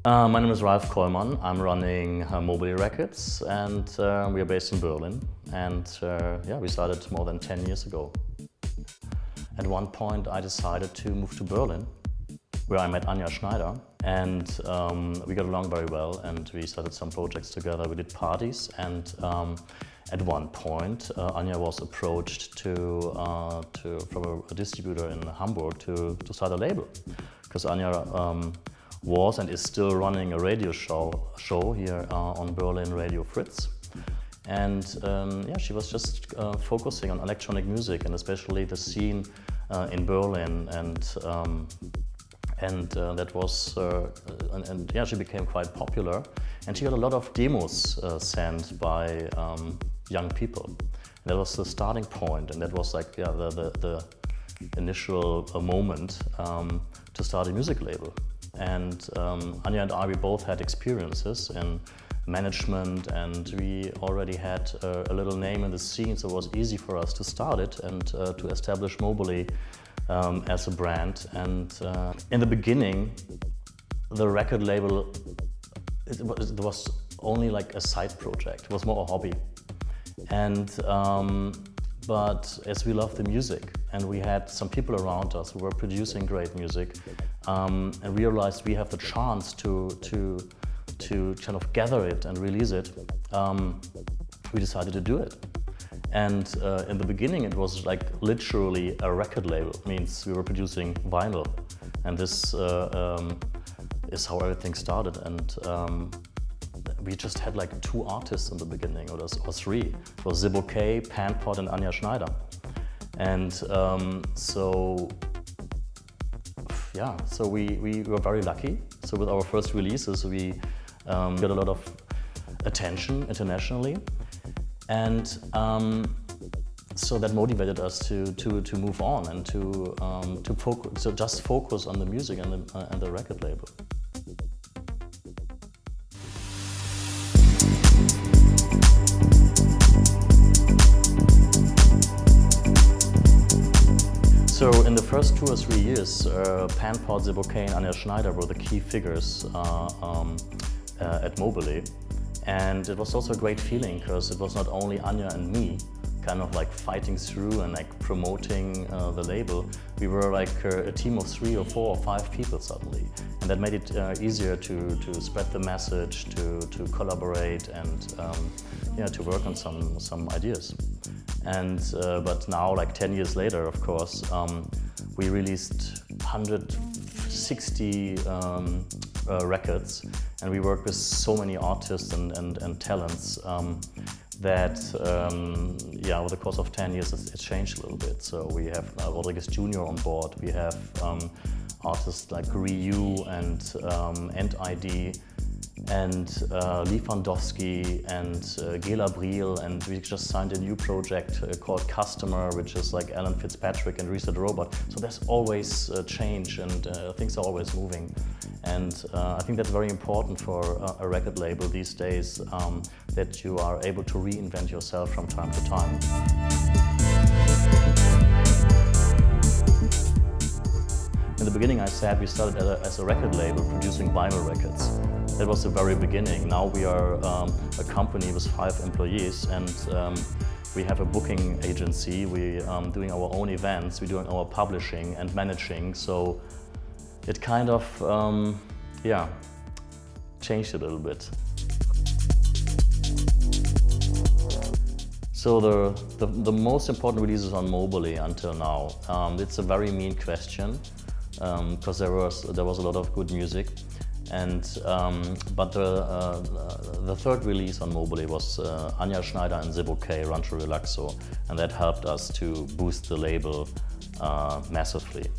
My name is Ralf Kollmann. I'm running Mobilee Records, and we are based in Berlin. And we started more than 10 years ago. At one point, I decided to move to Berlin, where I met Anja Schneider, and we got along very well. And we started some projects together. We did parties, and at one point, Anja was approached from a distributor in Hamburg to start a label, because Anja was and is still running a radio show here on Berlin Radio Fritz. And she was just focusing on electronic music, and especially the scene in Berlin. That was, she became quite popular. And she got a lot of demos sent by young people. And that was the starting point, and that was like the initial moment to start a music label. And Anja and I, we both had experiences in management, and we already had a little name in the scene, so it was easy for us to start it and to establish Mobilee as a brand. And in the beginning, the record label, it was only like a side project. It was more a hobby. And but as we loved the music, and we had some people around us who were producing great music, and realized we have the chance to kind of gather it and release it, we decided to do it. And in the beginning, it was like literally a record label. It means we were producing vinyl, and this is how everything started. And we just had like 2 artists in the beginning, or 3. It was Sulfuric, Panpot, and Anja Schneider. And so we were very lucky. So with our first releases, we got a lot of attention internationally. And so that motivated us to move on and to focus, so just focus on the music and the record label. So in the first 2 or 3 years, Panpot, Sulfuric, and Anja Schneider were the key figures at Mobilee. And it was also a great feeling, because it was not only Anja and me kind of like fighting through and like promoting the label. We were like a team of 3 or 4 or 5 people suddenly. And that made it easier to spread the message, to collaborate, and to work on some ideas. And but now, like 10 years later, of course, we released 160 records, and we work with so many artists and talents that over the course of 10 years it's changed a little bit. So we have Rodriguez Jr. on board. We have artists like Ryu and ID, and Lewandowski and Gela Briel, and we just signed a new project called Customer, which is like Alan Fitzpatrick and Reset Robot. So there's always change, and things are always moving. And I think that's very important for a record label these days, that you are able to reinvent yourself from time to time. In the beginning, I said we started as a record label producing vinyl records. That was the very beginning. Now we are a company with 5 employees, and we have a booking agency. We're doing our own events, we're doing our publishing and managing. So it kind of, changed a little bit. So the most important releases on Mobilee until now, it's a very mean question, because there was a lot of good music. And but the third release on Mobilee was Anja Schneider and Sulfuric, Rancho Relaxo, and that helped us to boost the label massively.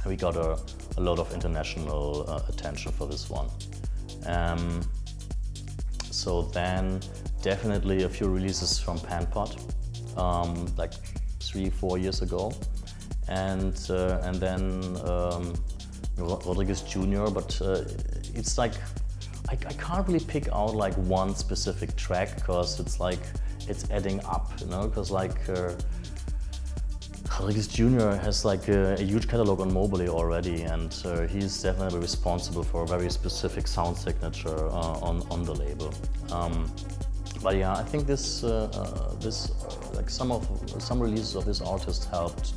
We got a lot of international attention for this one. So then definitely a few releases from Panpot, like 3-4 years ago, and then Rodriguez Jr., but it's like, I can't really pick out like one specific track, because it's like, it's adding up, you know, because like, Rodriguez Jr. has like a huge catalog on Mobilee already, and he's definitely responsible for a very specific sound signature on the label. But yeah, I think this like some releases of this artist helped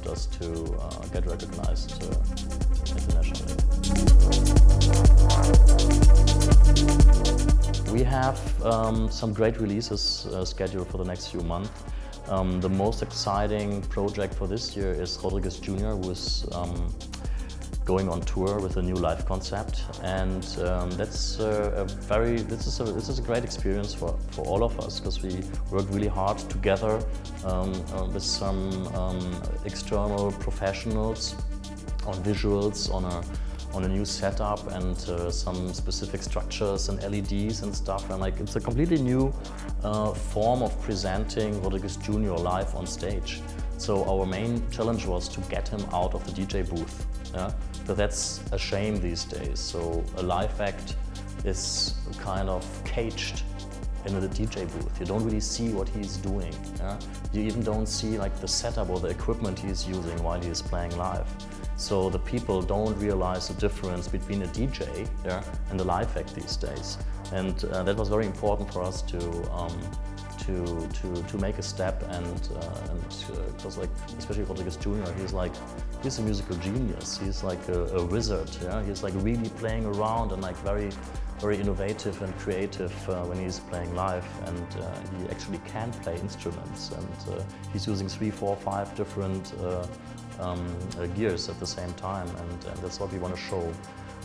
us to get recognized internationally. We have some great releases scheduled for the next few months. The most exciting project for this year is Rodriguez Jr., who is going on tour with a new live concept, and this is a great experience for all of us, because we worked really hard together with some external professionals on visuals, on a new setup, and some specific structures and LEDs and stuff, and like it's a completely new form of presenting Rodriguez Jr. live on stage. So our main challenge was to get him out of the DJ booth. Yeah? But that's a shame these days. So a live act is kind of caged in the DJ booth. You don't really see what he's doing. Yeah? You even don't see like the setup or the equipment he's using while he is playing live. So the people don't realize the difference between a DJ, yeah, and a live act these days. And that was very important for us to make a step, and because like especially Rodriguez Jr. he's a musical genius. He's like a wizard. Yeah, he's like really playing around and like very innovative and creative when he's playing live, and he actually can play instruments, and he's using 3, 4, 5 different gears at the same time, and that's what we want to show.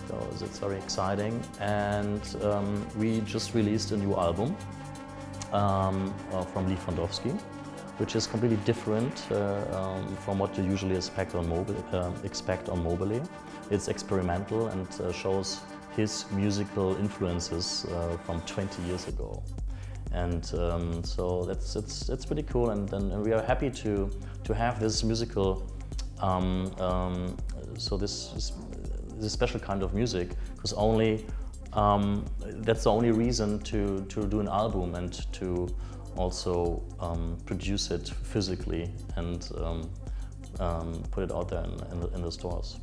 So it's very exciting, and we just released a new album from Lewandowski, which is completely different from what you usually expect on Mobilee. It's experimental and shows his musical influences from 20 years ago, and so it's pretty cool, and we are happy to have this musical so this special kind of music, because only that's the only reason to do an album and to also produce it physically and put it out there in the stores.